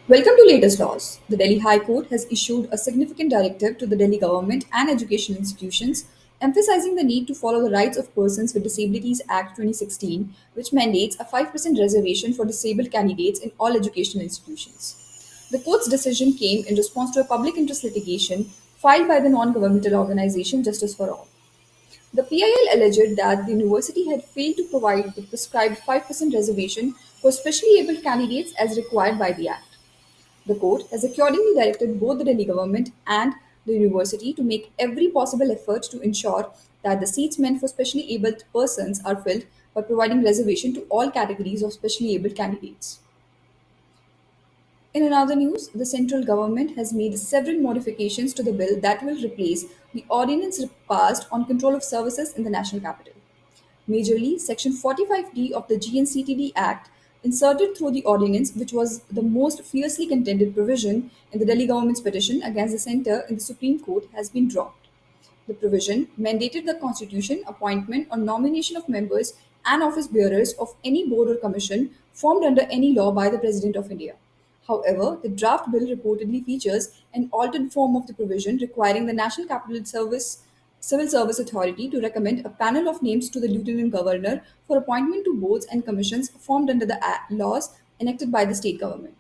Welcome to latest laws. The Delhi High Court has issued a significant directive to the Delhi government and educational institutions, emphasizing the need to follow the Rights of Persons with Disabilities Act 2016, which mandates a 5% reservation for disabled candidates in all educational institutions. The court's decision came in response to a public interest litigation filed by the non governmental organization Justice for All. The PIL alleged that the university had failed to provide the prescribed 5% reservation for specially abled candidates as required by the Act. The court has accordingly directed both the Delhi government and the university to make every possible effort to ensure that the seats meant for specially abled persons are filled by providing reservation to all categories of specially abled candidates. In another news, the central government has made several modifications to the bill that will replace the ordinance passed on control of services in the national capital. Majorly, Section 45D of the GNCTD Act, inserted through the ordinance, which was the most fiercely contended provision in the Delhi government's petition against the centre in the Supreme Court, has been dropped. The provision mandated the constitution, appointment, or nomination of members and office bearers of any board or commission formed under any law by the President of India. However, the draft bill reportedly features an altered form of the provision requiring the National Capital Service Civil Service Authority to recommend a panel of names to the Lieutenant Governor for appointment to boards and commissions formed under the laws enacted by the state government.